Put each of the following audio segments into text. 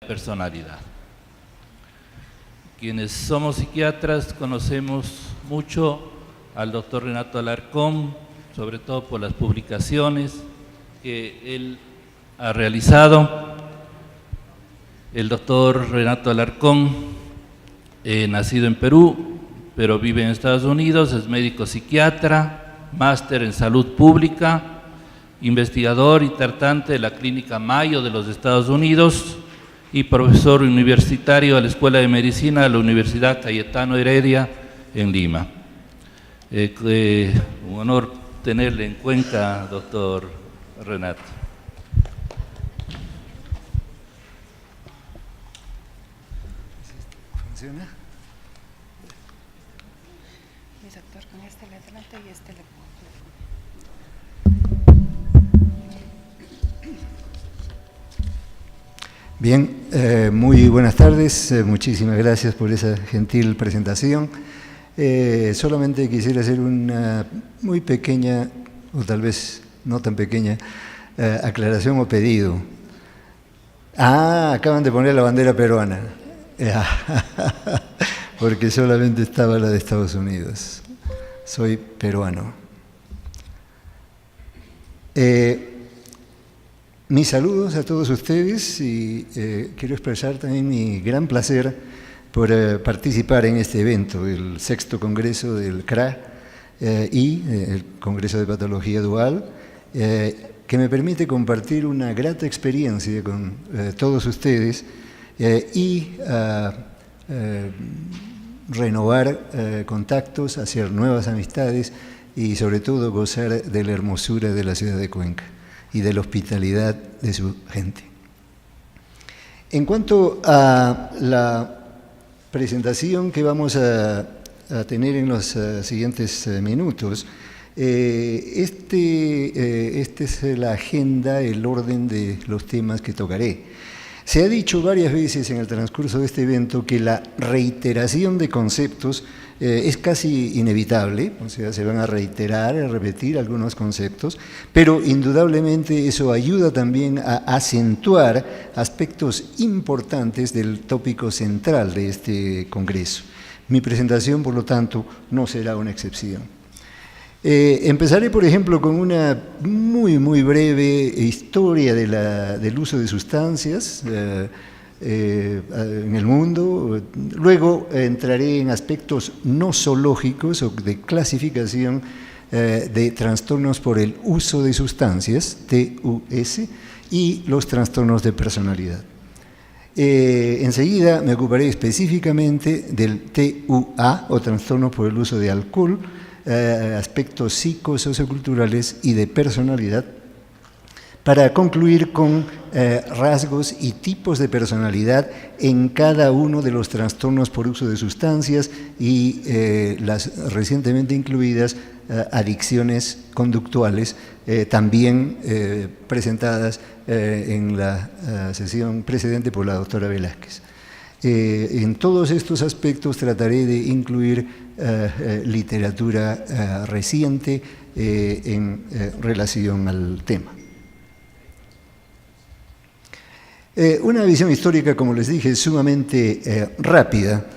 personalidad. Quienes somos psiquiatras conocemos mucho al doctor Renato Alarcón, sobre todo por las publicaciones que él ha realizado. El doctor Renato Alarcón, nacido en Perú, pero vive en Estados Unidos, es médico psiquiatra, máster en salud pública, investigador y tratante de la Clínica Mayo de los Estados Unidos y profesor universitario de la Escuela de Medicina de la Universidad Cayetano Heredia en Lima. Un honor tenerle en Cuenca, doctor Renato. ¿Funciona? Mi doctor, con este le adelanta y este le pongo. Bien, muy buenas tardes, muchísimas gracias por esa gentil presentación. Solamente quisiera hacer una muy pequeña, o tal vez no tan pequeña, aclaración o pedido. Acaban de poner la bandera peruana, porque solamente estaba la de Estados Unidos. Soy peruano. Mis saludos a todos ustedes y quiero expresar también mi gran placer por participar en este evento, el 6º Congreso del CRA y el Congreso de Patología Dual, que me permite compartir una grata experiencia con todos ustedes y renovar contactos, hacer nuevas amistades y sobre todo gozar de la hermosura de la ciudad de Cuenca y de la hospitalidad de su gente. En cuanto a la presentación que vamos a tener en los siguientes minutos, esta es la agenda, el orden de los temas que tocaré. Se ha dicho varias veces en el transcurso de este evento que la reiteración de conceptos es casi inevitable, o sea, se van a reiterar, a repetir algunos conceptos, pero indudablemente eso ayuda también a acentuar aspectos importantes del tópico central de este congreso. Mi presentación, por lo tanto, no será una excepción. Empezaré, por ejemplo, con una muy breve historia del uso de sustancias en el mundo. Luego entraré en aspectos no zoológicos o de clasificación de trastornos por el uso de sustancias, TUS, y los trastornos de personalidad. Enseguida me ocuparé específicamente del TUA, o trastornos por el uso de alcohol, aspectos psicosocioculturales y de personalidad, para concluir con rasgos y tipos de personalidad en cada uno de los trastornos por uso de sustancias y las recientemente incluidas adicciones conductuales, también presentadas en la sesión precedente por la doctora Velázquez. En todos estos aspectos trataré de incluir literatura reciente en relación al tema. Una visión histórica, como les dije, sumamente rápida.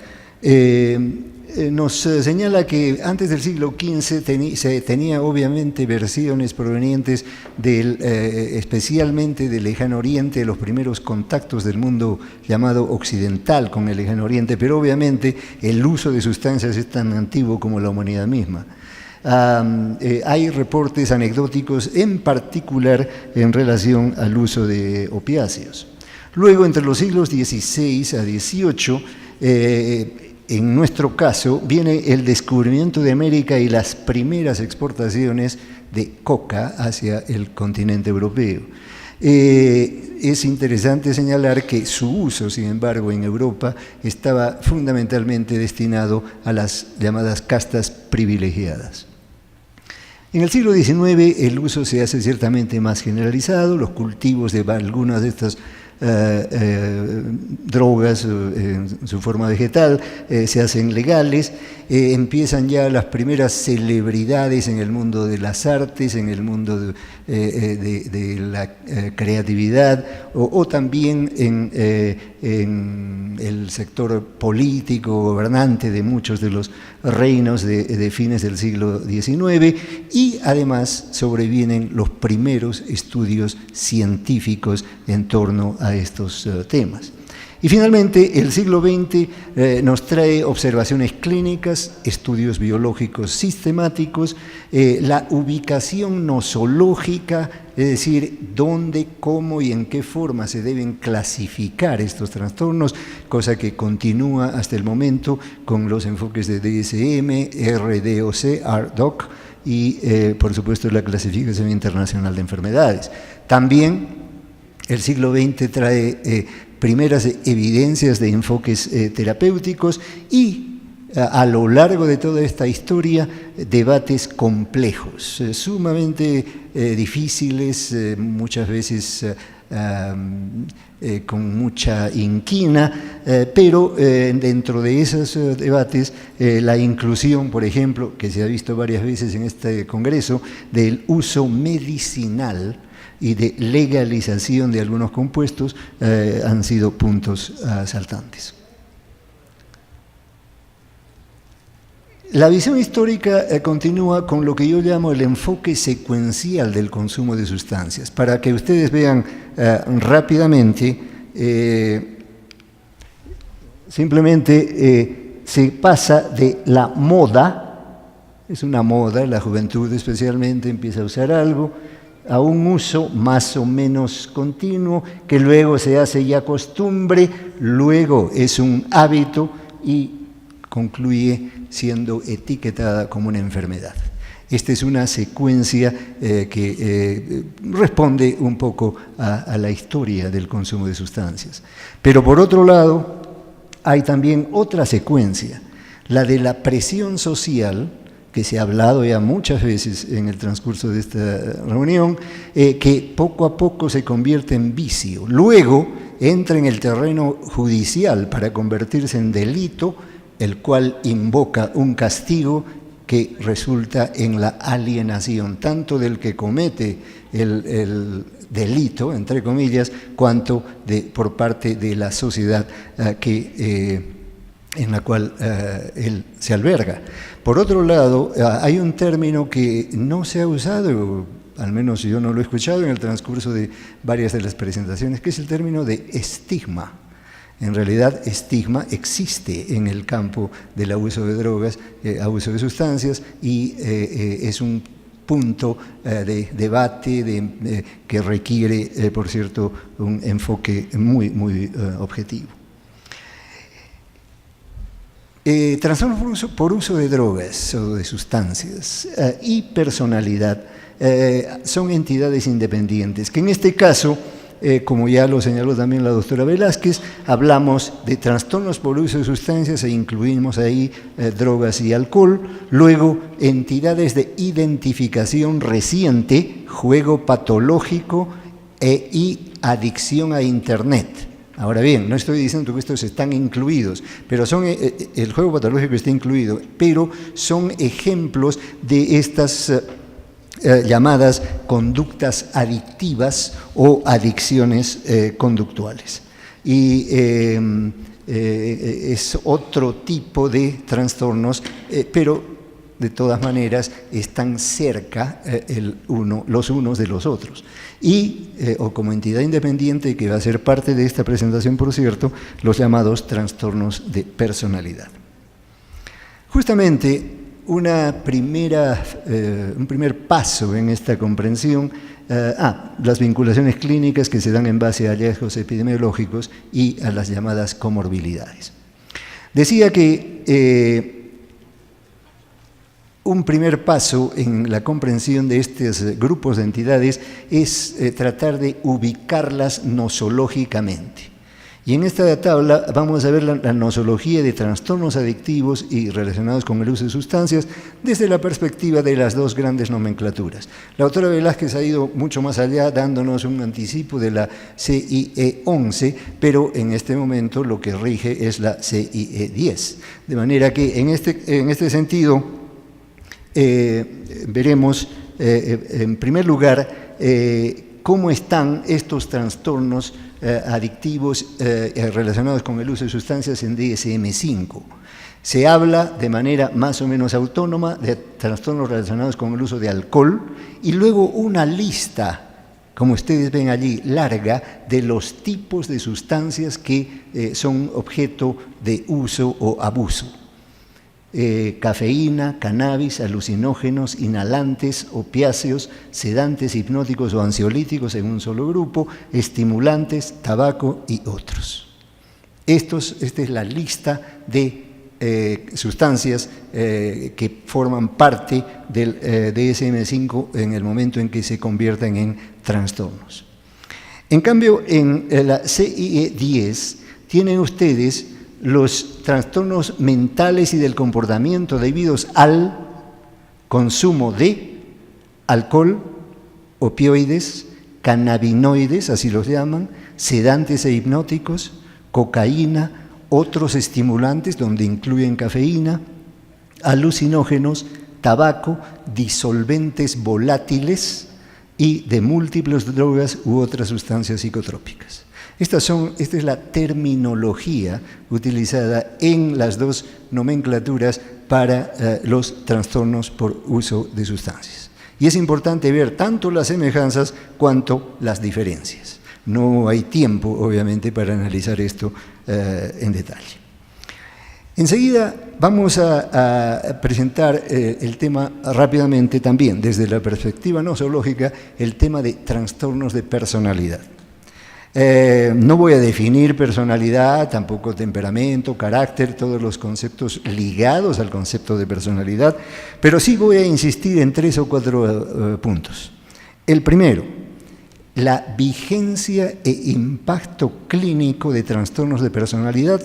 Nos señala que antes del siglo XV se tenía obviamente versiones provenientes especialmente del Lejano Oriente, los primeros contactos del mundo llamado occidental con el Lejano Oriente, pero obviamente el uso de sustancias es tan antiguo como la humanidad misma. Hay reportes anecdóticos, en particular en relación al uso de opiáceos. Luego, entre los siglos XVI a XVIII, en nuestro caso, viene el descubrimiento de América y las primeras exportaciones de coca hacia el continente europeo. Es interesante señalar que su uso, sin embargo, en Europa estaba fundamentalmente destinado a las llamadas castas privilegiadas. En el siglo XIX el uso se hace ciertamente más generalizado, los cultivos de algunas de estas drogas en su forma vegetal, se hacen legales, empiezan ya las primeras celebridades en el mundo de las artes, en el mundo de la creatividad, o también en el sector político, gobernante de muchos de los reinos de fines del siglo XIX, y además sobrevienen los primeros estudios científicos en torno a estos temas. Y finalmente, el siglo XX nos trae observaciones clínicas, estudios biológicos sistemáticos, la ubicación nosológica, es decir, dónde, cómo y en qué forma se deben clasificar estos trastornos, cosa que continúa hasta el momento con los enfoques de DSM, RDoC, RDoC y, por supuesto, la clasificación internacional de enfermedades. También el siglo XX trae primeras evidencias de enfoques terapéuticos y a lo largo de toda esta historia debates complejos, sumamente difíciles, muchas veces con mucha inquina, pero dentro de esos debates la inclusión, por ejemplo, que se ha visto varias veces en este congreso, del uso medicinal y de legalización de algunos compuestos han sido puntos saltantes. La visión histórica continúa con lo que yo llamo el enfoque secuencial del consumo de sustancias. Para que ustedes vean rápidamente, simplemente se pasa de la moda, es una moda, la juventud especialmente empieza a usar algo, a un uso más o menos continuo, que luego se hace ya costumbre, luego es un hábito y concluye siendo etiquetada como una enfermedad. Esta es una secuencia que responde un poco a la historia del consumo de sustancias. Pero por otro lado, hay también otra secuencia, la de la presión social, que se ha hablado ya muchas veces en el transcurso de esta reunión, que poco a poco se convierte en vicio. Luego entra en el terreno judicial para convertirse en delito, el cual invoca un castigo que resulta en la alienación, tanto del que comete el delito, entre comillas, cuanto por parte de la sociedad en la cual él se alberga. Por otro lado, hay un término que no se ha usado, al menos yo no lo he escuchado en el transcurso de varias de las presentaciones, que es el término de estigma. En realidad, estigma existe en el campo del abuso de drogas, abuso de sustancias, y es un punto de debate que requiere, por cierto, un enfoque muy objetivo. Trastornos por uso de drogas o de sustancias y personalidad son entidades independientes, que en este caso, como ya lo señaló también la doctora Velázquez, hablamos de trastornos por uso de sustancias e incluimos ahí drogas y alcohol. Luego, entidades de identificación reciente, juego patológico y adicción a Internet. Ahora bien, no estoy diciendo que estos están incluidos, pero el juego patológico está incluido, pero son ejemplos de estas llamadas conductas adictivas o adicciones conductuales. Y es otro tipo de trastornos, pero de todas maneras están cerca los unos de los otros. Y, o como entidad independiente, que va a ser parte de esta presentación, por cierto, los llamados trastornos de personalidad. Justamente, un primer paso en esta comprensión, las vinculaciones clínicas que se dan en base a hallazgos epidemiológicos y a las llamadas comorbilidades. Decía que un primer paso en la comprensión de estos grupos de entidades es tratar de ubicarlas nosológicamente. Y en esta tabla vamos a ver la nosología de trastornos adictivos y relacionados con el uso de sustancias desde la perspectiva de las dos grandes nomenclaturas. La autora Velázquez ha ido mucho más allá, dándonos un anticipo de la CIE 11, pero en este momento lo que rige es la CIE 10. De manera que en este sentido veremos, en primer lugar, cómo están estos trastornos adictivos relacionados con el uso de sustancias en DSM-5. Se habla de manera más o menos autónoma de trastornos relacionados con el uso de alcohol y luego una lista, como ustedes ven allí, larga, de los tipos de sustancias que son objeto de uso o abuso. Cafeína, cannabis, alucinógenos, inhalantes, opiáceos, sedantes, hipnóticos o ansiolíticos en un solo grupo, estimulantes, tabaco y otros. Esta es la lista de sustancias que forman parte del DSM-5 en el momento en que se convierten en trastornos. En cambio, en la CIE 10 tienen ustedes los trastornos mentales y del comportamiento debidos al consumo de alcohol, opioides, cannabinoides, así los llaman, sedantes e hipnóticos, cocaína, otros estimulantes, donde incluyen cafeína, alucinógenos, tabaco, disolventes volátiles y de múltiples drogas u otras sustancias psicotrópicas. Esta es la terminología utilizada en las dos nomenclaturas para los trastornos por uso de sustancias. Y es importante ver tanto las semejanzas cuanto las diferencias. No hay tiempo, obviamente, para analizar esto en detalle. Enseguida vamos a presentar el tema rápidamente también, desde la perspectiva nosológica, el tema de trastornos de personalidad. No voy a definir personalidad, tampoco temperamento, carácter, todos los conceptos ligados al concepto de personalidad, pero sí voy a insistir en 3 o 4 puntos. El primero, la vigencia e impacto clínico de trastornos de personalidad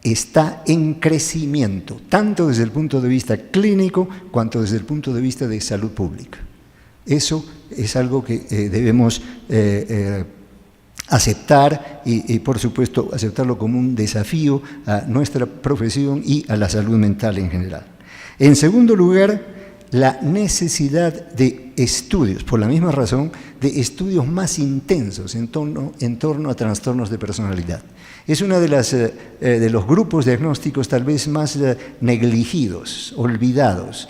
está en crecimiento, tanto desde el punto de vista clínico cuanto desde el punto de vista de salud pública. Eso es algo que debemos aceptar y, por supuesto, aceptarlo como un desafío a nuestra profesión y a la salud mental en general. En segundo lugar, la necesidad de estudios, por la misma razón, de estudios más intensos en torno a trastornos de personalidad. Es uno de los grupos diagnósticos tal vez más negligidos, olvidados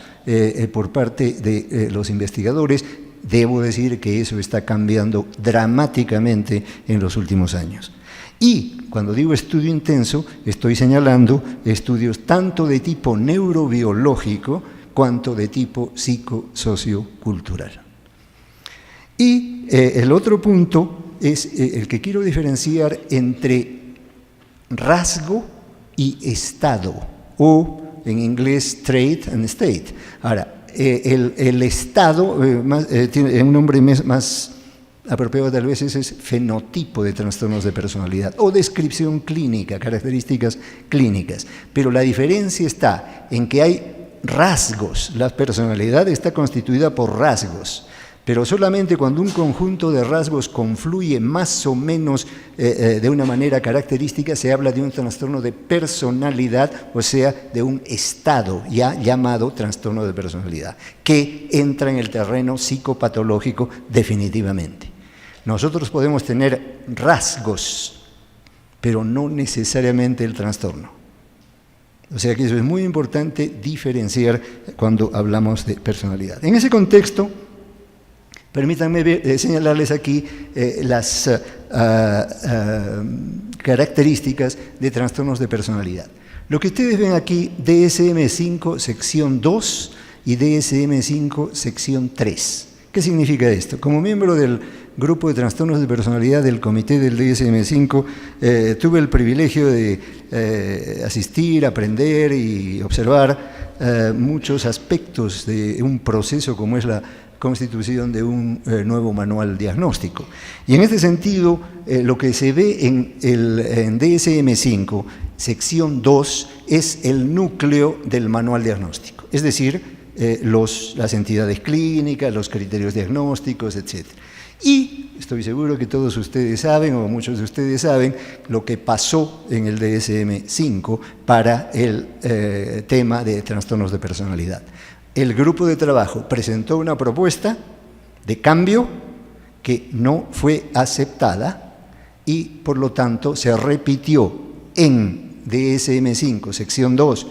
por parte de los investigadores. Debo decir que eso está cambiando dramáticamente en los últimos años. Y cuando digo estudio intenso, estoy señalando estudios tanto de tipo neurobiológico cuanto de tipo psicosociocultural. Y el otro punto es el que quiero diferenciar entre rasgo y estado, o en inglés trait and state. Ahora, el estado, tiene un nombre más apropiado tal vez, es fenotipo de trastornos de personalidad o descripción clínica, características clínicas. Pero la diferencia está en que hay rasgos. La personalidad está constituida por rasgos, pero solamente cuando un conjunto de rasgos confluye más o menos de una manera característica se habla de un trastorno de personalidad, o sea, de un estado ya llamado trastorno de personalidad, que entra en el terreno psicopatológico definitivamente. Nosotros podemos tener rasgos, pero no necesariamente el trastorno. O sea que eso es muy importante diferenciar cuando hablamos de personalidad. En ese contexto, permítanme señalarles aquí las características de trastornos de personalidad. Lo que ustedes ven aquí, DSM-5 sección 2 y DSM-5 sección 3. ¿Qué significa esto? Como miembro del grupo de trastornos de personalidad del comité del DSM-5, tuve el privilegio de asistir, aprender y observar muchos aspectos de un proceso como es la constitución de un nuevo manual diagnóstico. Y en este sentido, lo que se ve en DSM-5, sección 2, es el núcleo del manual diagnóstico, es decir, las entidades clínicas, los criterios diagnósticos, etc. Y estoy seguro que todos ustedes saben, o muchos de ustedes saben, lo que pasó en el DSM-5 para el tema de trastornos de personalidad. El grupo de trabajo presentó una propuesta de cambio que no fue aceptada y, por lo tanto, se repitió en DSM-5, sección 2,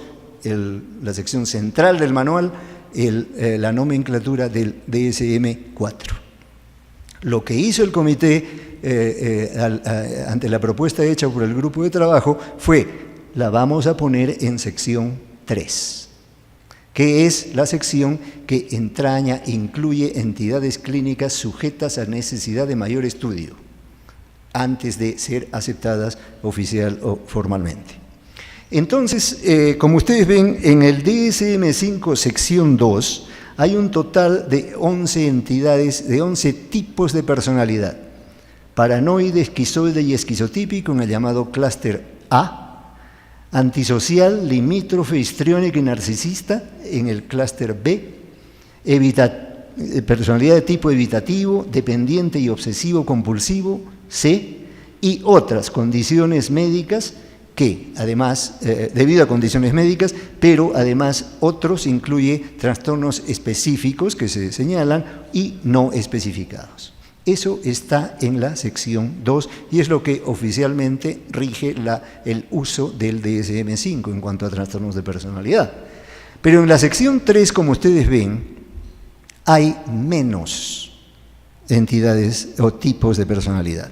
la sección central del manual, la nomenclatura del DSM-4. Lo que hizo el comité ante la propuesta hecha por el grupo de trabajo fue: la vamos a poner en sección 3, que es la sección que entraña, incluye entidades clínicas sujetas a necesidad de mayor estudio, antes de ser aceptadas oficial o formalmente. Entonces, como ustedes ven, en el DSM-5 sección 2 hay un total de 11 entidades, de 11 tipos de personalidad: paranoide, esquizoide y esquizotípico en el llamado clúster A, antisocial, limítrofe, histriónico y narcisista en el clúster B, personalidad de tipo evitativo, dependiente y obsesivo compulsivo, C, y otras condiciones médicas que, además, debido a condiciones médicas, pero además otros incluye trastornos específicos que se señalan y no especificados. Eso está en la sección 2 y es lo que oficialmente rige el uso del DSM-5 en cuanto a trastornos de personalidad. Pero en la sección 3, como ustedes ven, hay menos entidades o tipos de personalidad.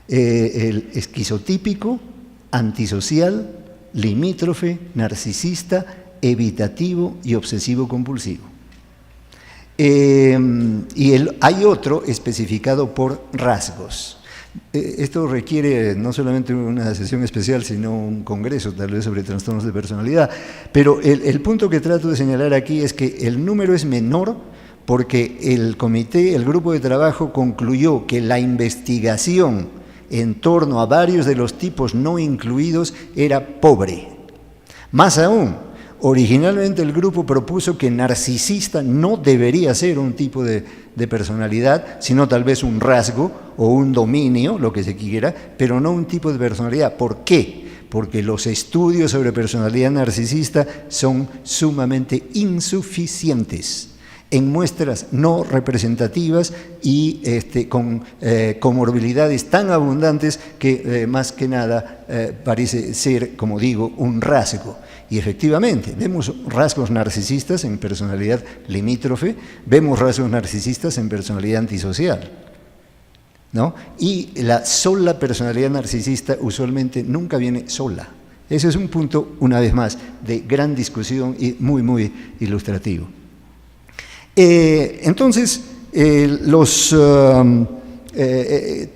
El esquizotípico, antisocial, limítrofe, narcisista, evitativo y obsesivo compulsivo. Hay otro especificado por rasgos. Esto requiere no solamente una sesión especial, sino un congreso tal vez sobre trastornos de personalidad, pero el punto que trato de señalar aquí es que el número es menor porque el comité, el grupo de trabajo concluyó que la investigación en torno a varios de los tipos no incluidos era pobre. Más aún, originalmente el grupo propuso que narcisista no debería ser un tipo de personalidad, sino tal vez un rasgo o un dominio, lo que se quiera, pero no un tipo de personalidad. ¿Por qué? Porque los estudios sobre personalidad narcisista son sumamente insuficientes en muestras no representativas y con comorbilidades tan abundantes que más que nada parece ser, como digo, un rasgo. Y efectivamente, vemos rasgos narcisistas en personalidad limítrofe, vemos rasgos narcisistas en personalidad antisocial, ¿no? Y la sola personalidad narcisista usualmente nunca viene sola. Ese es un punto, una vez más, de gran discusión y muy, muy ilustrativo. Entonces, los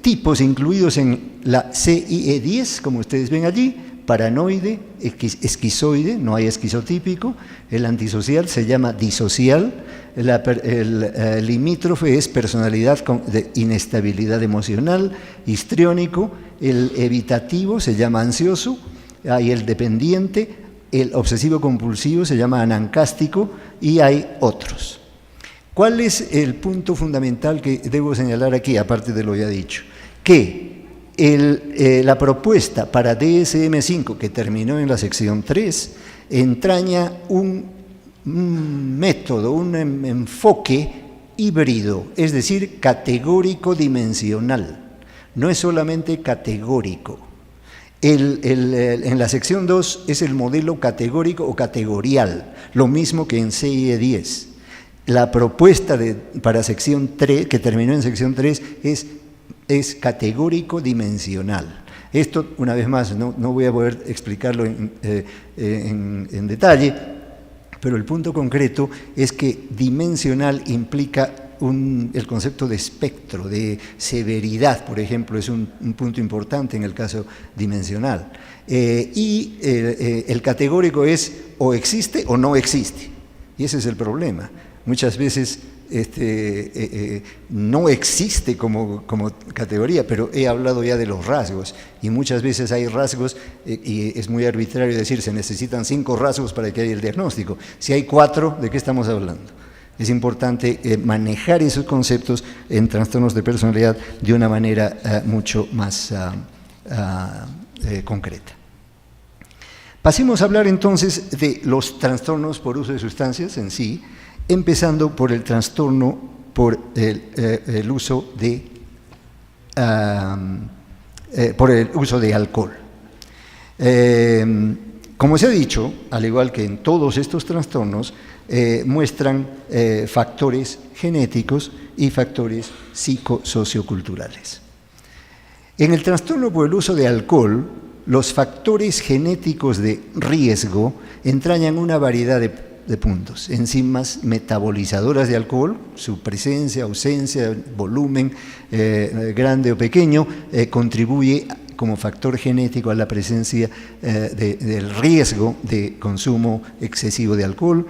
tipos incluidos en la CIE-10, como ustedes ven allí: paranoide, esquizoide, no hay esquizotípico, el antisocial se llama disocial, el limítrofe es personalidad de inestabilidad emocional, histriónico, el evitativo se llama ansioso, hay el dependiente, el obsesivo compulsivo se llama anancástico y hay otros. ¿Cuál es el punto fundamental que debo señalar aquí, aparte de lo ya dicho? Que la propuesta para DSM-5, que terminó en la sección 3, entraña un método, un enfoque híbrido, es decir, categórico-dimensional. No es solamente categórico. En la sección 2 es el modelo categórico o categorial, lo mismo que en CIE-10. La propuesta para sección 3, que terminó en sección 3, es categórico dimensional. Esto, una vez más, no voy a poder explicarlo en detalle, pero el punto concreto es que dimensional implica el concepto de espectro, de severidad, por ejemplo, es un punto importante en el caso dimensional. El categórico es o existe o no existe, y ese es el problema. Muchas veces no existe como categoría, pero he hablado ya de los rasgos, y muchas veces hay rasgos, y es muy arbitrario decir, se necesitan 5 rasgos para que haya el diagnóstico. Si hay 4, ¿de qué estamos hablando? Es importante manejar esos conceptos en trastornos de personalidad de una manera mucho más concreta. Pasemos a hablar entonces de los trastornos por uso de sustancias en sí, empezando por el trastorno por el uso de alcohol. Como se ha dicho, al igual que en todos estos trastornos, muestran factores genéticos y factores psicosocioculturales. En el trastorno por el uso de alcohol, los factores genéticos de riesgo entrañan una variedad de puntos. Enzimas metabolizadoras de alcohol, su presencia, ausencia, volumen grande o pequeño, contribuye como factor genético a la presencia del riesgo de consumo excesivo de alcohol.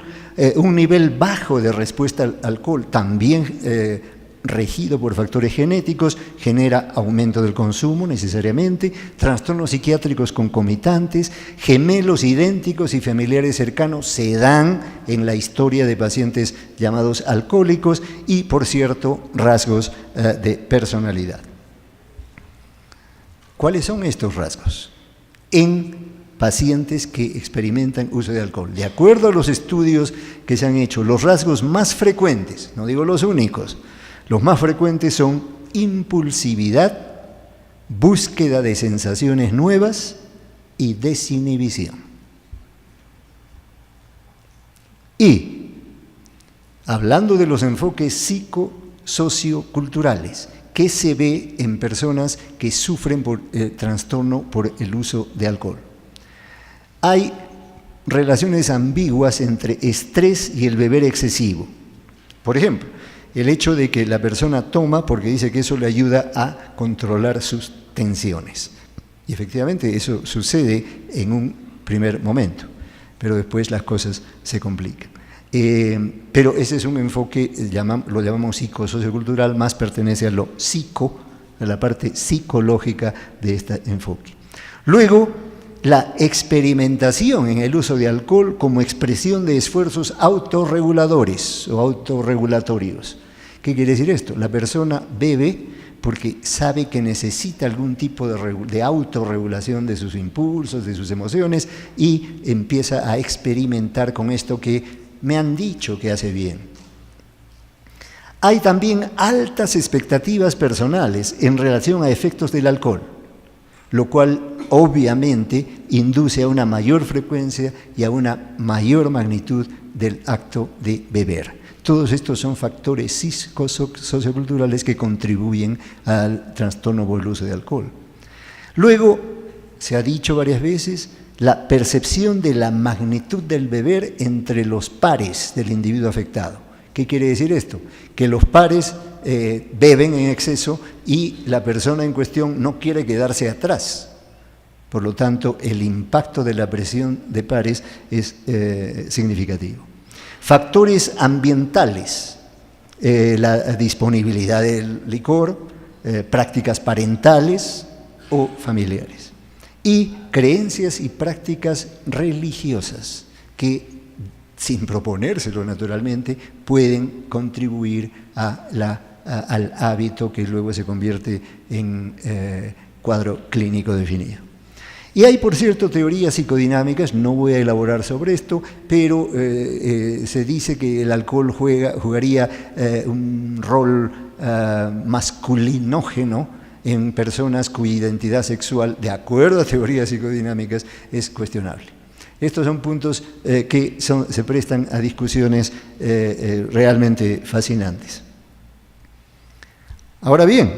Un nivel bajo de respuesta al alcohol, también regido por factores genéticos, genera aumento del consumo necesariamente, trastornos psiquiátricos concomitantes, gemelos idénticos y familiares cercanos se dan en la historia de pacientes llamados alcohólicos y, por cierto, rasgos de personalidad. ¿Cuáles son estos rasgos en pacientes que experimentan uso de alcohol? De acuerdo a los estudios que se han hecho, los rasgos más frecuentes, no digo los únicos, los más frecuentes son impulsividad, búsqueda de sensaciones nuevas y desinhibición. Y, hablando de los enfoques psicosocioculturales, ¿qué se ve en personas que sufren por trastorno por el uso de alcohol? Hay relaciones ambiguas entre estrés y el beber excesivo. Por ejemplo, el hecho de que la persona toma porque dice que eso le ayuda a controlar sus tensiones. Y efectivamente eso sucede en un primer momento, pero después las cosas se complican. Pero ese es un enfoque, lo llamamos psicosociocultural, más pertenece a lo a la parte psicológica de este enfoque. Luego, la experimentación en el uso de alcohol como expresión de esfuerzos autorreguladores o autorregulatorios. ¿Qué quiere decir esto? La persona bebe porque sabe que necesita algún tipo de autorregulación de sus impulsos, de sus emociones, y empieza a experimentar con esto que me han dicho que hace bien. Hay también altas expectativas personales en relación a efectos del alcohol, lo cual obviamente induce a una mayor frecuencia y a una mayor magnitud del acto de beber. Todos estos son factores psicosocioculturales que contribuyen al trastorno por el uso de alcohol. Luego, se ha dicho varias veces, la percepción de la magnitud del beber entre los pares del individuo afectado. ¿Qué quiere decir esto? Que los pares beben en exceso y la persona en cuestión no quiere quedarse atrás. Por lo tanto, el impacto de la presión de pares es significativo. Factores ambientales, la disponibilidad del licor, prácticas parentales o familiares. Y creencias y prácticas religiosas que, sin proponérselo naturalmente, pueden contribuir al hábito que luego se convierte en cuadro clínico definido. Y hay, por cierto, teorías psicodinámicas, no voy a elaborar sobre esto, pero se dice que el alcohol jugaría un rol masculinógeno en personas cuya identidad sexual, de acuerdo a teorías psicodinámicas, es cuestionable. Estos son puntos que se prestan a discusiones realmente fascinantes. Ahora bien,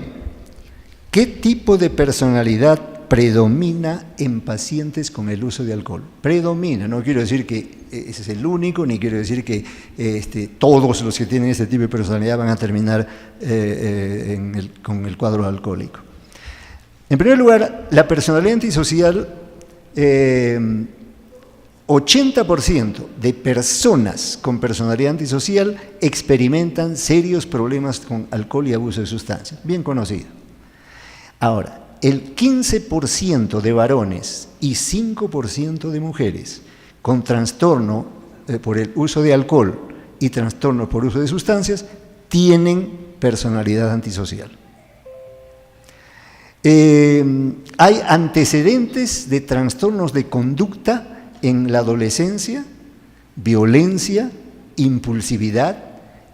¿qué tipo de personalidad predomina en pacientes con el uso de alcohol? Predomina, no quiero decir que ese es el único, ni quiero decir que todos los que tienen este tipo de personalidad van a terminar con el cuadro alcohólico. En primer lugar, la personalidad antisocial 80% de personas con personalidad antisocial experimentan serios problemas con alcohol y abuso de sustancias, bien conocido. Ahora, el 15% de varones y 5% de mujeres con trastorno por el uso de alcohol y trastorno por uso de sustancias tienen personalidad antisocial. Hay antecedentes de trastornos de conducta en la adolescencia, violencia, impulsividad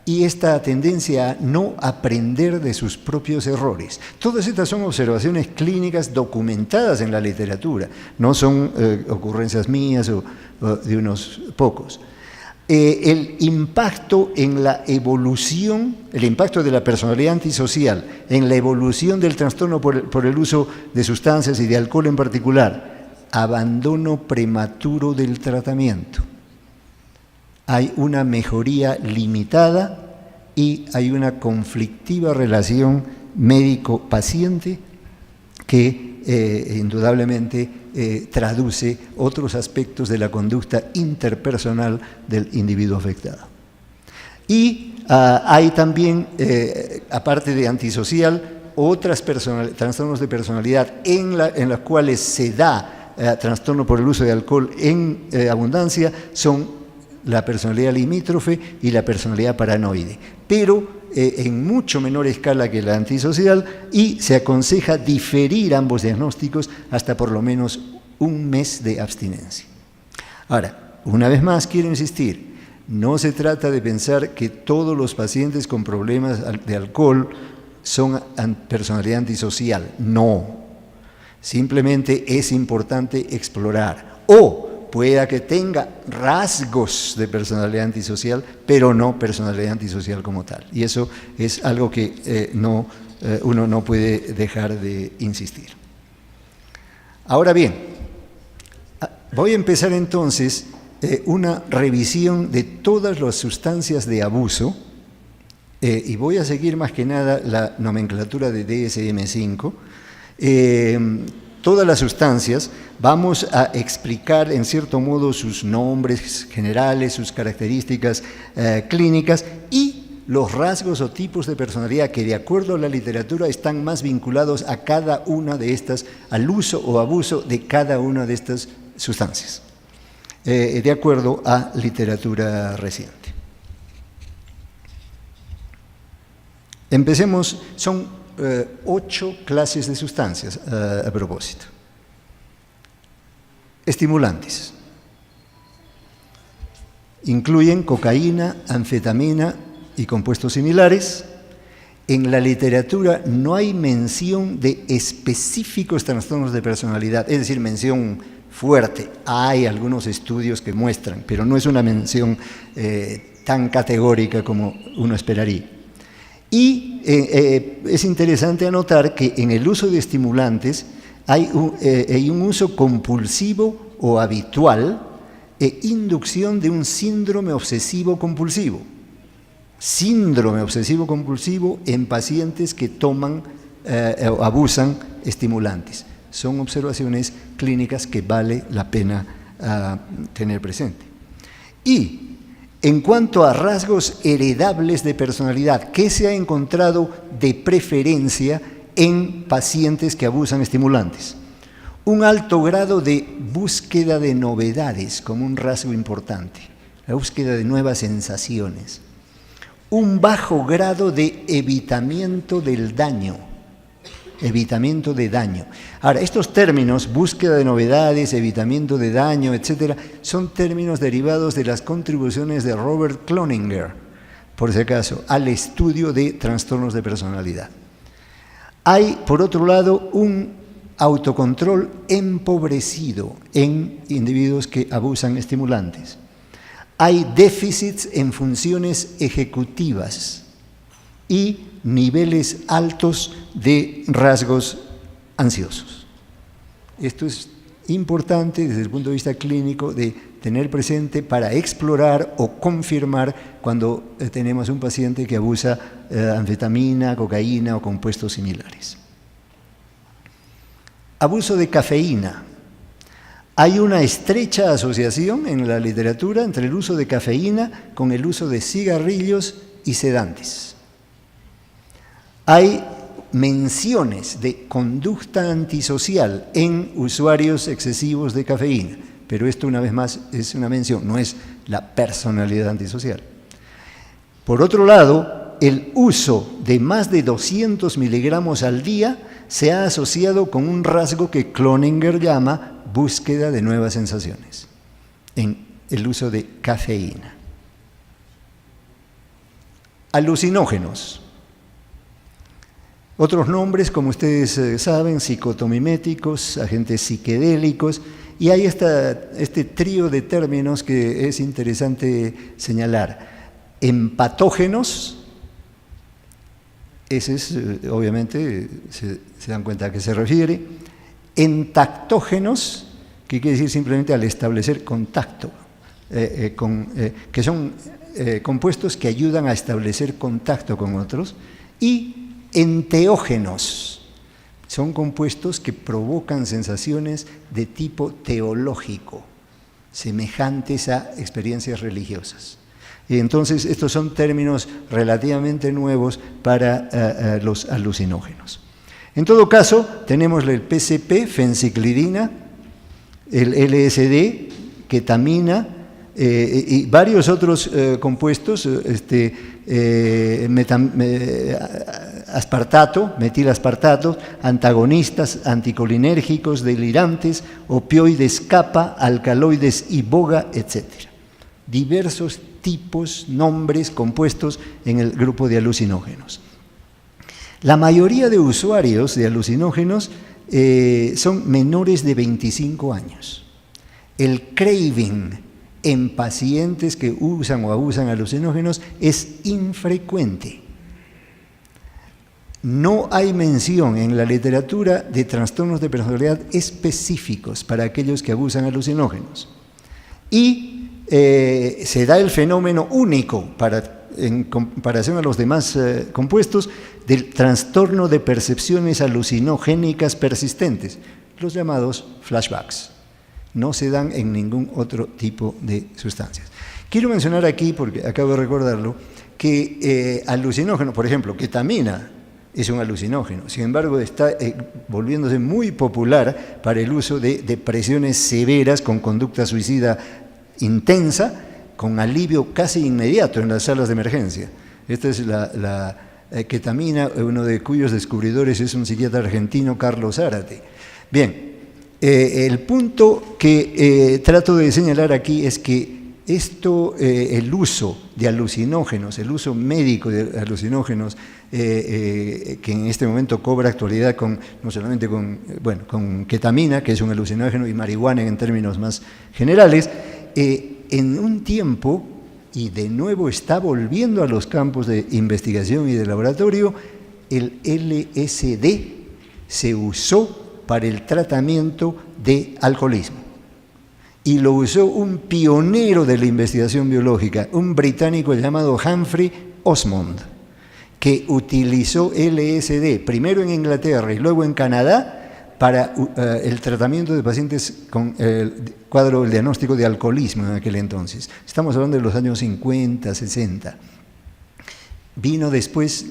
y esta tendencia a no aprender de sus propios errores. Todas estas son observaciones clínicas documentadas en la literatura, no son ocurrencias mías o de unos pocos. El impacto en la evolución, el impacto de la personalidad antisocial en la evolución del trastorno por el uso de sustancias y de alcohol en particular, abandono prematuro del tratamiento. Hay una mejoría limitada y hay una conflictiva relación médico-paciente que indudablemente traduce otros aspectos de la conducta interpersonal del individuo afectado. Y hay también, aparte de antisocial, otras trastornos de personalidad en las cuales se da trastorno por el uso de alcohol en abundancia, son la personalidad limítrofe y la personalidad paranoide, pero en mucho menor escala que la antisocial, y se aconseja diferir ambos diagnósticos hasta por lo menos un mes de abstinencia. Ahora, una vez más quiero insistir, no se trata de pensar que todos los pacientes con problemas de alcohol son personalidad antisocial, no. Simplemente es importante explorar, o pueda que tenga rasgos de personalidad antisocial, pero no personalidad antisocial como tal. Y eso es algo que uno no puede dejar de insistir. Ahora bien, voy a empezar entonces una revisión de todas las sustancias de abuso, y voy a seguir más que nada la nomenclatura de DSM-5. Todas las sustancias, vamos a explicar en cierto modo sus nombres generales, sus características clínicas y los rasgos o tipos de personalidad que de acuerdo a la literatura están más vinculados a cada una de estas, al uso o abuso de cada una de estas sustancias, de acuerdo a literatura reciente. Empecemos, son 8 clases de sustancias a propósito. Estimulantes. Incluyen cocaína, anfetamina y compuestos similares. En la literatura no hay mención de específicos trastornos de personalidad, es decir, mención fuerte. Hay algunos estudios que muestran, pero no es una mención tan categórica como uno esperaría. Y es interesante anotar que en el uso de estimulantes hay un uso compulsivo o habitual e inducción de un síndrome obsesivo-compulsivo. Síndrome obsesivo-compulsivo en pacientes que toman o abusan estimulantes. Son observaciones clínicas que vale la pena tener presente. Y en cuanto a rasgos heredables de personalidad, ¿qué se ha encontrado de preferencia en pacientes que abusan estimulantes? Un alto grado de búsqueda de novedades como un rasgo importante, la búsqueda de nuevas sensaciones. Un bajo grado de evitamiento del daño, evitamiento de daño. Ahora, estos términos, búsqueda de novedades, evitamiento de daño, etcétera, son términos derivados de las contribuciones de Robert Cloninger, por si acaso, al estudio de trastornos de personalidad. Hay, por otro lado, un autocontrol empobrecido en individuos que abusan estimulantes. Hay déficits en funciones ejecutivas y niveles altos de rasgos ansiosos. Esto es importante desde el punto de vista clínico de tener presente para explorar o confirmar cuando tenemos un paciente que abusa anfetamina, cocaína o compuestos similares. Abuso de cafeína. Hay una estrecha asociación en la literatura entre el uso de cafeína con el uso de cigarrillos y sedantes. Hay menciones de conducta antisocial en usuarios excesivos de cafeína, pero esto una vez más es una mención, no es la personalidad antisocial. Por otro lado, el uso de más de 200 miligramos al día se ha asociado con un rasgo que Cloninger llama búsqueda de nuevas sensaciones en el uso de cafeína. Alucinógenos. Otros nombres, como ustedes saben, psicotomiméticos, agentes psiquedélicos, y hay este trío de términos que es interesante señalar. Empatógenos, ese es, obviamente, se dan cuenta a qué se refiere. Entactógenos, que quiere decir simplemente al establecer contacto, que son compuestos que ayudan a establecer contacto con otros, y enteógenos, son compuestos que provocan sensaciones de tipo teológico, semejantes a experiencias religiosas. Y entonces estos son términos relativamente nuevos para los alucinógenos. En todo caso, tenemos el PCP, fenciclidina, el LSD, ketamina, y varios otros compuestos, aspartato, metilaspartato, antagonistas, anticolinérgicos, delirantes, opioides kappa, alcaloides iboga, etc. Diversos tipos, nombres, compuestos en el grupo de alucinógenos. La mayoría de usuarios de alucinógenos son menores de 25 años. El craving en pacientes que usan o abusan alucinógenos es infrecuente. No hay mención en la literatura de trastornos de personalidad específicos para aquellos que abusan alucinógenos. Y se da el fenómeno único, en comparación a los demás compuestos, del trastorno de percepciones alucinogénicas persistentes, los llamados flashbacks. No se dan en ningún otro tipo de sustancias. Quiero mencionar aquí, porque acabo de recordarlo, que alucinógeno, por ejemplo, ketamina, es un alucinógeno, sin embargo está volviéndose muy popular para el uso de depresiones severas con conducta suicida intensa, con alivio casi inmediato en las salas de emergencia. Esta es la ketamina, uno de cuyos descubridores es un psiquiatra argentino, Carlos Zárate. Bien, el punto que trato de señalar aquí es que el uso de alucinógenos, el uso médico de alucinógenos, que en este momento cobra actualidad no solamente con ketamina, que es un alucinógeno, y marihuana en términos más generales, en un tiempo, y de nuevo está volviendo a los campos de investigación y de laboratorio, el LSD se usó para el tratamiento de alcoholismo. Y lo usó un pionero de la investigación biológica, un británico llamado Humphrey Osmond, que utilizó LSD primero en Inglaterra y luego en Canadá para el tratamiento de pacientes con el diagnóstico de alcoholismo en aquel entonces. Estamos hablando de los años 50, 60. Vino después,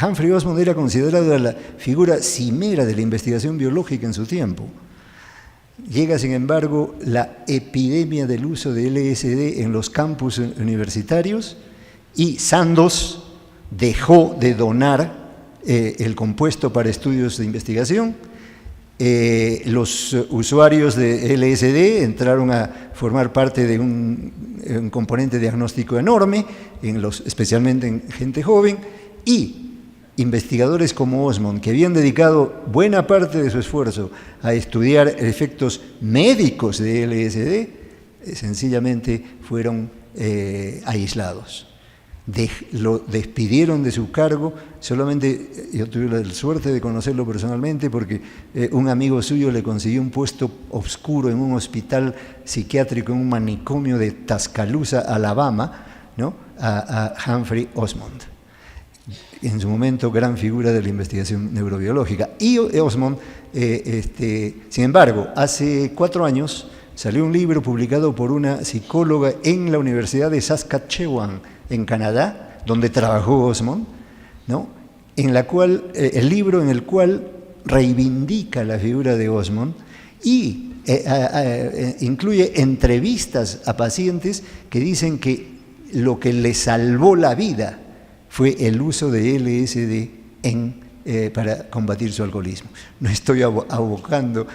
Humphrey Osmond era considerado la figura cimera de la investigación biológica en su tiempo. Llega, sin embargo, la epidemia del uso de LSD en los campus universitarios y Sandoz dejó de donar el compuesto para estudios de investigación. Los usuarios de LSD entraron a formar parte de un componente diagnóstico enorme, especialmente en gente joven, y investigadores como Osmond, que habían dedicado buena parte de su esfuerzo a estudiar efectos médicos de LSD, sencillamente fueron aislados. Lo despidieron de su cargo, solamente yo tuve la suerte de conocerlo personalmente porque un amigo suyo le consiguió un puesto obscuro en un hospital psiquiátrico, en un manicomio de Tuscaloosa, Alabama, ¿no? a Humphrey Osmond. en su momento gran figura de la investigación neurobiológica. Y Osmond, sin embargo, hace 4 años salió un libro publicado por una psicóloga en la Universidad de Saskatchewan, en Canadá, donde trabajó Osmond, ¿no? El libro en el cual reivindica la figura de Osmond y incluye entrevistas a pacientes que dicen que lo que le salvó la vida fue el uso de LSD para combatir su alcoholismo. No estoy abogando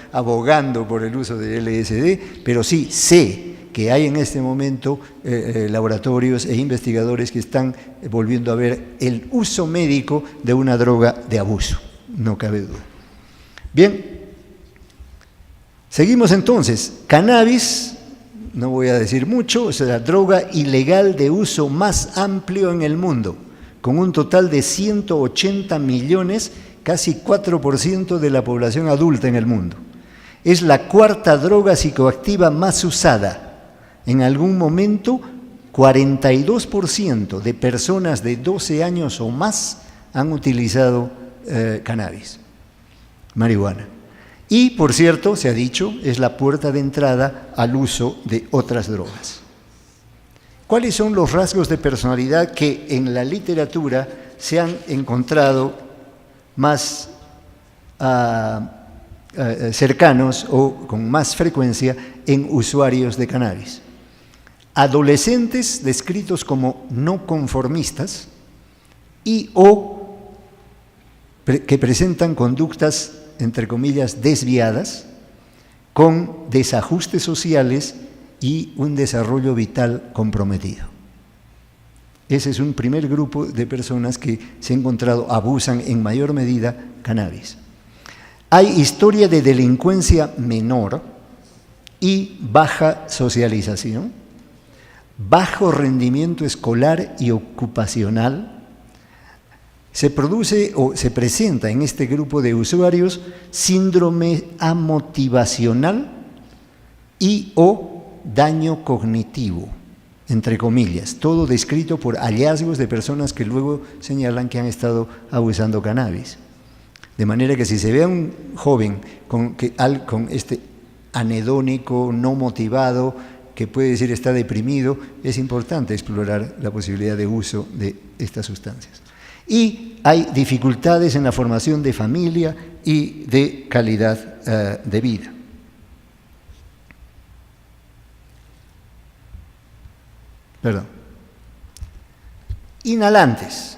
por el uso de LSD, pero sí sé que hay en este momento laboratorios e investigadores que están volviendo a ver el uso médico de una droga de abuso, no cabe duda. Bien, seguimos entonces. Cannabis, no voy a decir mucho, es la droga ilegal de uso más amplio en el mundo, con un total de 180 millones, casi 4% de la población adulta en el mundo. Es la 4ª droga psicoactiva más usada. En algún momento, 42% de personas de 12 años o más han utilizado cannabis, marihuana. Y, por cierto, se ha dicho, es la puerta de entrada al uso de otras drogas. ¿Cuáles son los rasgos de personalidad que en la literatura se han encontrado más cercanos o con más frecuencia en usuarios de cannabis? Adolescentes descritos como no conformistas y o que presentan conductas, entre comillas, desviadas, con desajustes sociales y un desarrollo vital comprometido. Ese es un primer grupo de personas que se ha encontrado abusan en mayor medida cannabis. Hay historia de delincuencia menor y baja socialización, bajo rendimiento escolar y ocupacional. Se produce o se presenta en este grupo de usuarios síndrome amotivacional y o daño cognitivo, entre comillas, todo descrito por hallazgos de personas que luego señalan que han estado abusando cannabis. De manera que si se ve a un joven con este anhedónico, no motivado, que puede decir está deprimido, es importante explorar la posibilidad de uso de estas sustancias. Y hay dificultades en la formación de familia y de calidad de vida. Perdón. Inhalantes.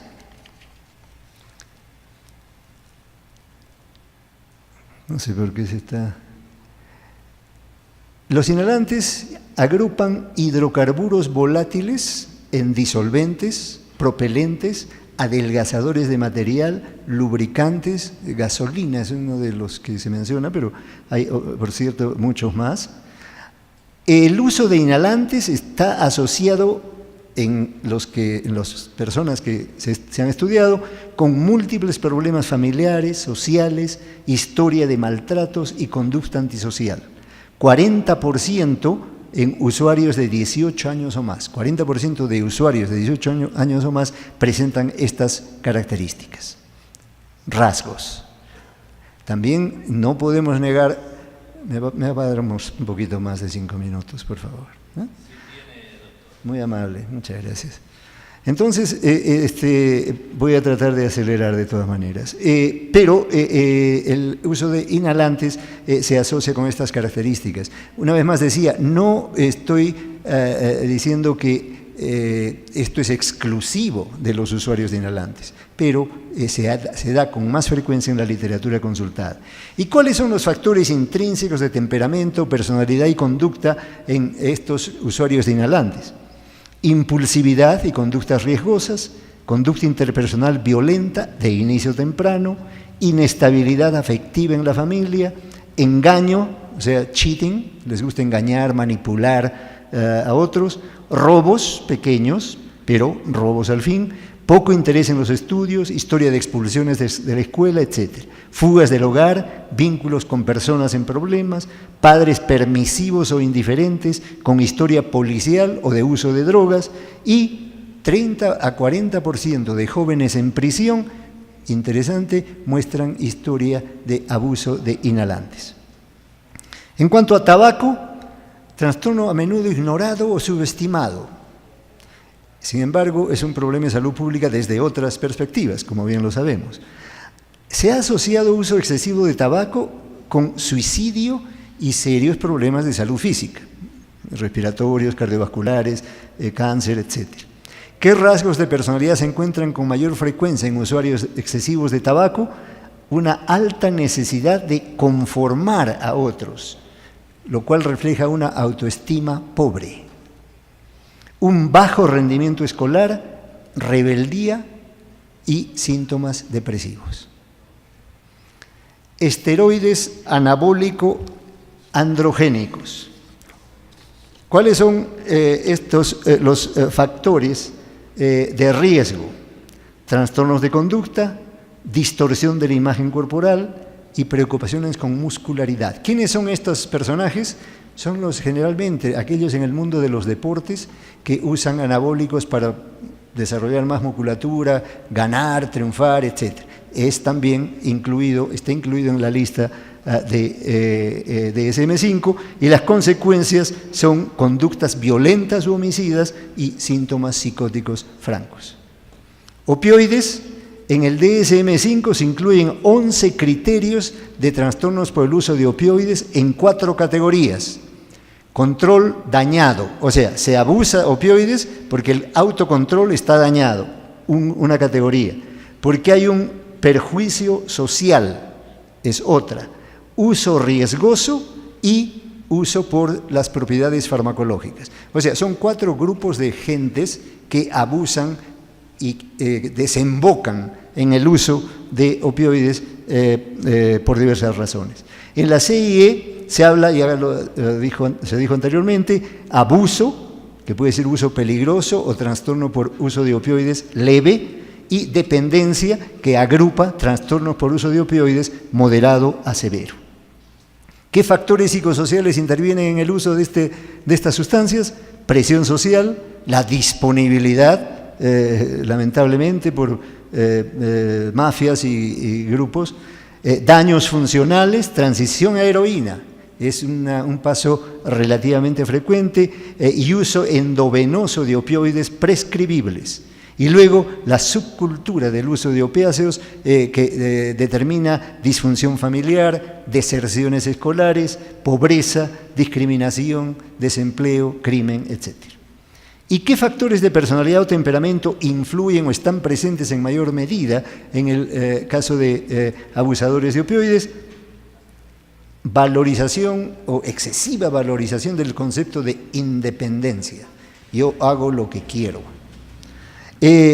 No sé por qué se está... Los inhalantes agrupan hidrocarburos volátiles en disolventes, propelentes, adelgazadores de material, lubricantes, gasolina es uno de los que se menciona, pero hay, por cierto, muchos más. El uso de inhalantes está asociado en las personas que se han estudiado con múltiples problemas familiares, sociales, historia de maltratos y conducta antisocial. 40% en usuarios de 18 años o más. 40% de usuarios de 18 años o más presentan estas características, rasgos. También no podemos negar, me va a dar un poquito más de 5 minutos, por favor. ¿Eh? Muy amable, muchas gracias. Entonces, voy a tratar de acelerar de todas maneras. Pero el uso de inhalantes se asocia con estas características. Una vez más decía, no estoy diciendo que esto es exclusivo de los usuarios de inhalantes, pero se da con más frecuencia en la literatura consultada. ¿Y cuáles son los factores intrínsecos de temperamento, personalidad y conducta en estos usuarios de inhalantes? Impulsividad y conductas riesgosas, conducta interpersonal violenta de inicio temprano, inestabilidad afectiva en la familia, engaño, o sea, cheating, les gusta engañar, manipular a otros, robos pequeños, pero robos al fin, poco interés en los estudios, historia de expulsiones de la escuela, etc. Fugas del hogar, vínculos con personas en problemas, padres permisivos o indiferentes, con historia policial o de uso de drogas y 30 a 40% de jóvenes en prisión, interesante, muestran historia de abuso de inhalantes. En cuanto a tabaco, trastorno a menudo ignorado o subestimado. Sin embargo, es un problema de salud pública desde otras perspectivas, como bien lo sabemos. Se ha asociado uso excesivo de tabaco con suicidio y serios problemas de salud física, respiratorios, cardiovasculares, cáncer, etc. ¿Qué rasgos de personalidad se encuentran con mayor frecuencia en usuarios excesivos de tabaco? Una alta necesidad de conformar a otros, lo cual refleja una autoestima pobre. Un bajo rendimiento escolar, rebeldía y síntomas depresivos. Esteroides anabólico androgénicos. ¿Cuáles son los factores de riesgo? Trastornos de conducta, distorsión de la imagen corporal y preocupaciones con muscularidad. ¿Quiénes son estos personajes? Son generalmente aquellos en el mundo de los deportes que usan anabólicos para desarrollar más musculatura, ganar, triunfar, etc. Está incluido en la lista de DSM-5 y las consecuencias son conductas violentas o homicidas y síntomas psicóticos francos. Opioides. En el DSM-5 se incluyen 11 criterios de trastornos por el uso de opioides en 4 categorías. Control dañado, o sea, se abusa opioides porque el autocontrol está dañado, una categoría. Porque hay un perjuicio social, es otra. Uso riesgoso y uso por las propiedades farmacológicas. O sea, son 4 grupos de gentes que abusan y desembocan en el uso de opioides por diversas razones. En la CIE se habla, ya se dijo anteriormente, abuso, que puede ser uso peligroso o trastorno por uso de opioides leve, y dependencia, que agrupa trastornos por uso de opioides moderado a severo. ¿Qué factores psicosociales intervienen en el uso de estas sustancias? Presión social, la disponibilidad, lamentablemente por mafias y grupos, daños funcionales, transición a heroína, es un paso relativamente frecuente, y uso endovenoso de opioides prescribibles. Y luego la subcultura del uso de opiáceos que determina disfunción familiar, deserciones escolares, pobreza, discriminación, desempleo, crimen, etc. ¿Y qué factores de personalidad o temperamento influyen o están presentes en mayor medida en el caso de abusadores de opioides? Valorización o excesiva valorización del concepto de independencia. Yo hago lo que quiero.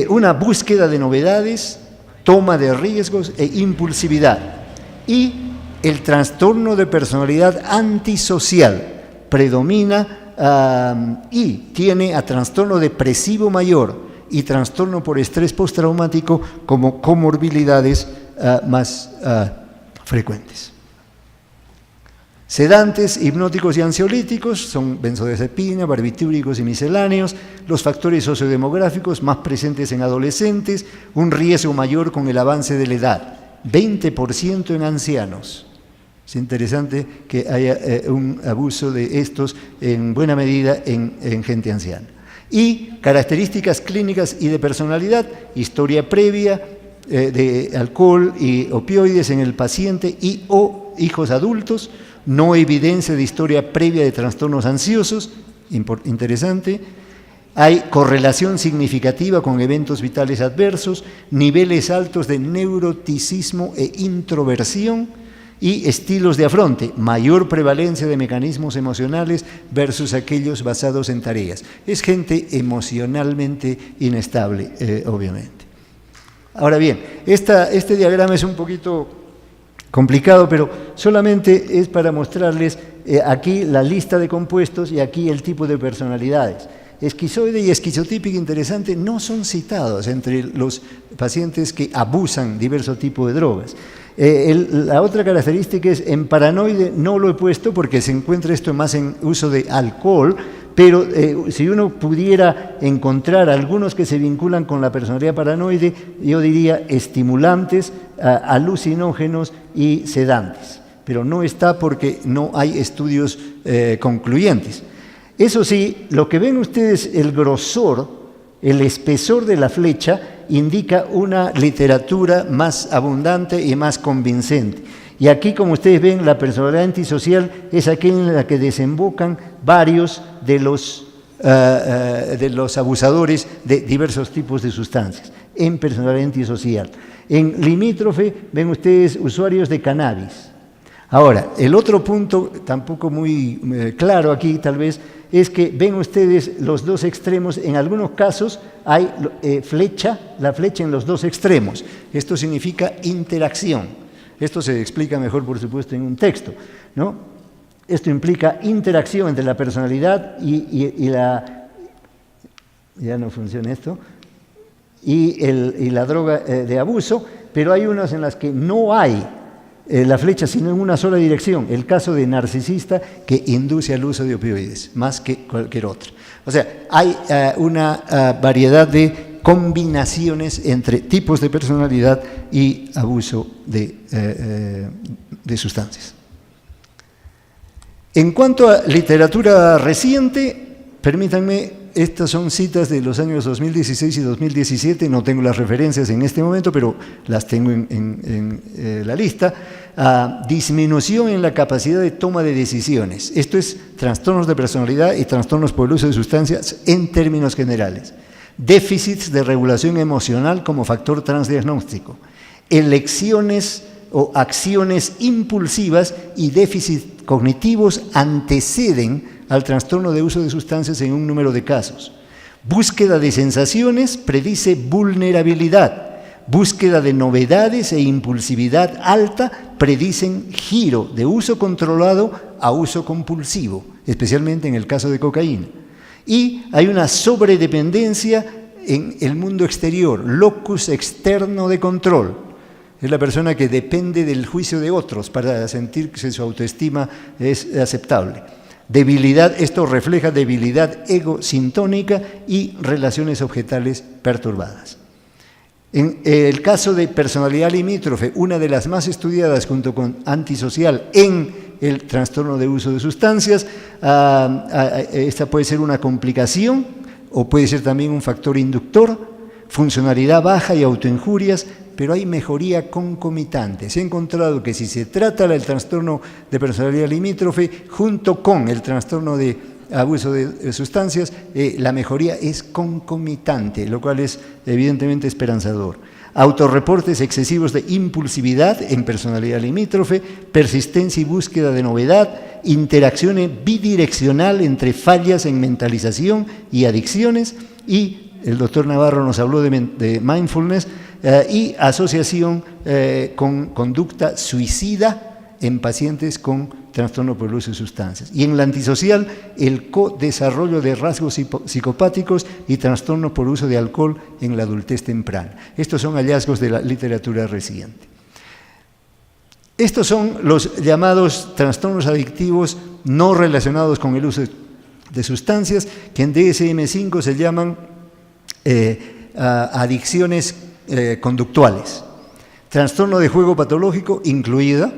Una búsqueda de novedades, toma de riesgos e impulsividad. Y el trastorno de personalidad antisocial predomina y tiene a trastorno depresivo mayor y trastorno por estrés postraumático como comorbilidades más frecuentes. Sedantes, hipnóticos y ansiolíticos son benzodiazepina, barbitúricos y misceláneos. Los factores sociodemográficos más presentes en adolescentes, un riesgo mayor con el avance de la edad, 20% en ancianos. Es interesante que haya un abuso de estos en buena medida en gente anciana. Y características clínicas y de personalidad, historia previa de alcohol y opioides en el paciente y o hijos adultos, no evidencia de historia previa de trastornos ansiosos, interesante. Hay correlación significativa con eventos vitales adversos, niveles altos de neuroticismo e introversión y estilos de afronte, mayor prevalencia de mecanismos emocionales versus aquellos basados en tareas. Es gente emocionalmente inestable, obviamente. Ahora bien, este diagrama es un poquito complicado, pero solamente es para mostrarles aquí la lista de compuestos y aquí el tipo de personalidades. Esquizoide y esquizotípica, interesante, no son citados entre los pacientes que abusan diversos tipos de drogas. La otra característica es, en paranoide no lo he puesto porque se encuentra esto más en uso de alcohol, pero si uno pudiera encontrar algunos que se vinculan con la personalidad paranoide, yo diría estimulantes, alucinógenos y sedantes, pero no está porque no hay estudios concluyentes. Eso sí, lo que ven ustedes, el grosor, el espesor de la flecha, indica una literatura más abundante y más convincente. Y aquí, como ustedes ven, la personalidad antisocial es aquella en la que desembocan varios de los abusadores de diversos tipos de sustancias, en personalidad antisocial. En limítrofe ven ustedes usuarios de cannabis. Ahora, el otro punto, tampoco muy claro aquí tal vez, es que ven ustedes los dos extremos. En algunos casos hay la flecha en los dos extremos. Esto significa interacción. Esto se explica mejor, por supuesto, en un texto, ¿no? Esto implica interacción entre la personalidad y la... Ya no funciona esto. Y la droga de abuso, pero hay unas en las que no hay la flecha, sino en una sola dirección. El caso de narcisista que induce al uso de opioides, más que cualquier otro. O sea, hay una variedad de combinaciones entre tipos de personalidad y abuso de sustancias. En cuanto a literatura reciente, permítanme, estas son citas de los años 2016 y 2017, no tengo las referencias en este momento, pero las tengo en la lista. Disminución en la capacidad de toma de decisiones. Esto es trastornos de personalidad y trastornos por el uso de sustancias en términos generales. Déficits de regulación emocional como factor transdiagnóstico. Elecciones o acciones impulsivas y déficits cognitivos anteceden al trastorno de uso de sustancias en un número de casos. Búsqueda de sensaciones predice vulnerabilidad. Búsqueda de novedades e impulsividad alta predicen giro de uso controlado a uso compulsivo, especialmente en el caso de cocaína. Y hay una sobredependencia en el mundo exterior, locus externo de control. Es la persona que depende del juicio de otros para sentir que su autoestima es aceptable. Debilidad, esto refleja debilidad egosintónica y relaciones objetales perturbadas. En el caso de personalidad limítrofe, una de las más estudiadas junto con antisocial en el trastorno de uso de sustancias, esta puede ser una complicación o puede ser también un factor inductor, funcionalidad baja y autoinjurias, pero hay mejoría concomitante. Se ha encontrado que si se trata el trastorno de personalidad limítrofe junto con el trastorno de abuso de sustancias, la mejoría es concomitante, lo cual es evidentemente esperanzador. Autorreportes excesivos de impulsividad en personalidad limítrofe, persistencia y búsqueda de novedad, interacción bidireccional entre fallas en mentalización y adicciones, y el doctor Navarro nos habló de mindfulness, y asociación con conducta suicida en pacientes con trastorno por el uso de sustancias. Y en la antisocial, el co-desarrollo de rasgos psicopáticos y trastorno por uso de alcohol en la adultez temprana. Estos son hallazgos de la literatura reciente. Estos son los llamados trastornos adictivos no relacionados con el uso de sustancias, que en DSM-5 se llaman adicciones conductuales. Trastorno de juego patológico incluida,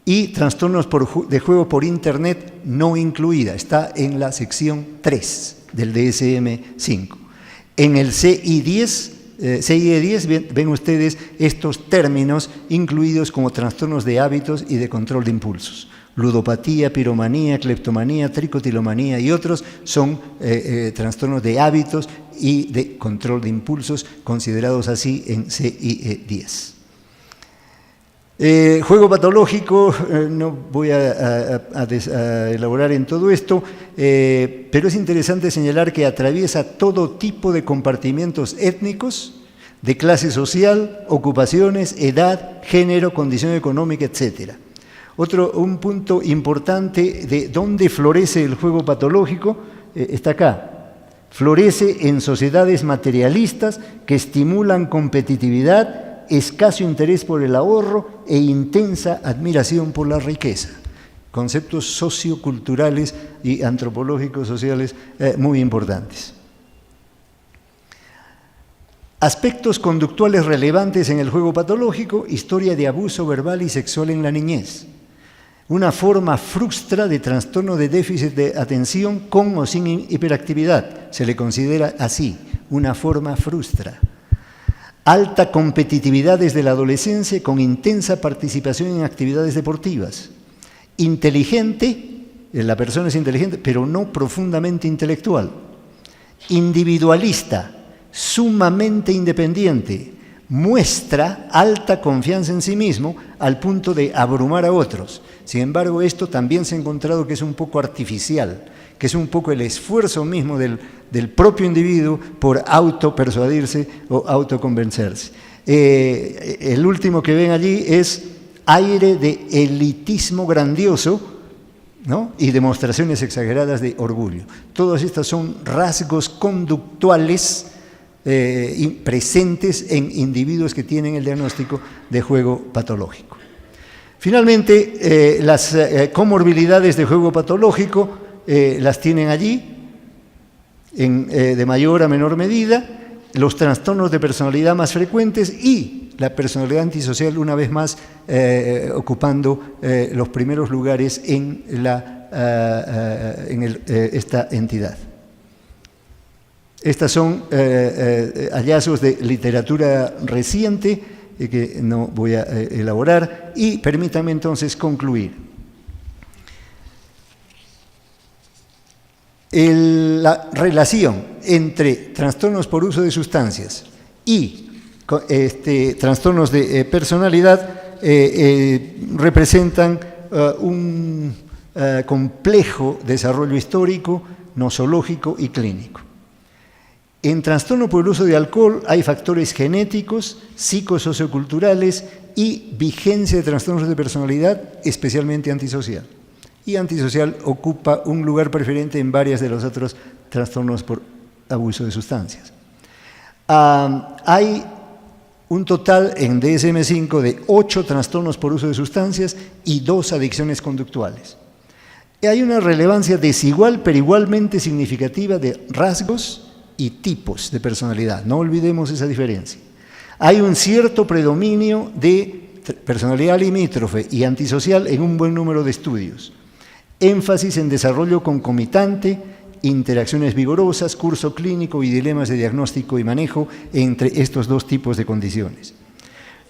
y trastornos de juego por internet no incluida, está en la sección 3 del DSM-5. En el CIE-10 ven ustedes estos términos incluidos como trastornos de hábitos y de control de impulsos. Ludopatía, piromanía, cleptomanía, tricotilomanía y otros son trastornos de hábitos y de control de impulsos, considerados así en CIE-10. Juego patológico, no voy a elaborar en todo esto, pero es interesante señalar que atraviesa todo tipo de compartimientos étnicos, de clase social, ocupaciones, edad, género, condición económica, etc. Un punto importante de dónde florece el juego patológico está acá. Florece en sociedades materialistas que estimulan competitividad, escaso interés por el ahorro e intensa admiración por la riqueza. conceptos socioculturales y antropológicos sociales muy importantes. Aspectos conductuales relevantes en el juego patológico: historia de abuso verbal y sexual en la niñez. Una forma frustra de trastorno de déficit de atención con o sin hiperactividad. Se le considera así, una forma frustra. Alta competitividad desde la adolescencia con intensa participación en actividades deportivas. Inteligente, la persona es inteligente, pero no profundamente intelectual. Individualista, sumamente independiente, muestra alta confianza en sí mismo al punto de abrumar a otros. Sin embargo, esto también se ha encontrado que es un poco artificial, que es un poco el esfuerzo mismo del propio individuo por autopersuadirse o autoconvencerse. El último que ven allí es aire de elitismo grandioso, ¿no? Y demostraciones exageradas de orgullo. Todas estas son rasgos conductuales presentes en individuos que tienen el diagnóstico de juego patológico. Finalmente, las comorbilidades de juego patológico las tienen allí, de mayor a menor medida, los trastornos de personalidad más frecuentes y la personalidad antisocial, una vez más, ocupando los primeros lugares en esta entidad. Estas son hallazgos de literatura reciente que no voy a elaborar, y permítanme entonces concluir. La relación entre trastornos por uso de sustancias y trastornos de personalidad representan un complejo desarrollo histórico, nosológico y clínico. En trastorno por el uso de alcohol hay factores genéticos, psicosocioculturales y vigencia de trastornos de personalidad, especialmente antisocial. Y antisocial ocupa un lugar preferente en varios de los otros trastornos por abuso de sustancias. Hay un total en DSM-5 de 8 trastornos por uso de sustancias y 2 adicciones conductuales. Hay una relevancia desigual pero igualmente significativa de rasgos y tipos de personalidad. No olvidemos esa diferencia. Hay un cierto predominio de personalidad limítrofe y antisocial en un buen número de estudios. Énfasis en desarrollo concomitante, interacciones vigorosas, curso clínico y dilemas de diagnóstico y manejo entre estos dos tipos de condiciones.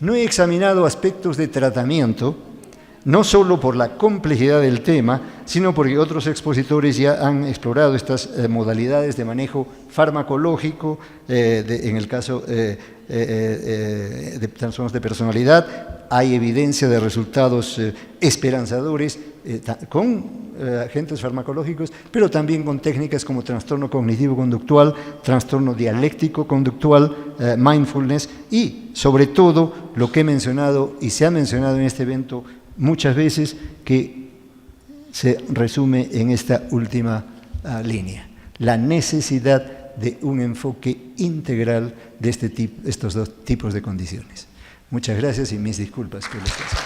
No he examinado aspectos de tratamiento, no solo por la complejidad del tema, sino porque otros expositores ya han explorado estas modalidades de manejo farmacológico, en el caso de trastornos de personalidad. Hay evidencia de resultados esperanzadores con agentes farmacológicos, pero también con técnicas como trastorno cognitivo-conductual, trastorno dialéctico-conductual, mindfulness y, sobre todo, lo que he mencionado y se ha mencionado en este evento muchas veces, que se resume en esta última línea: la necesidad de un enfoque integral de estos dos tipos de condiciones. Muchas gracias y mis disculpas que les paso.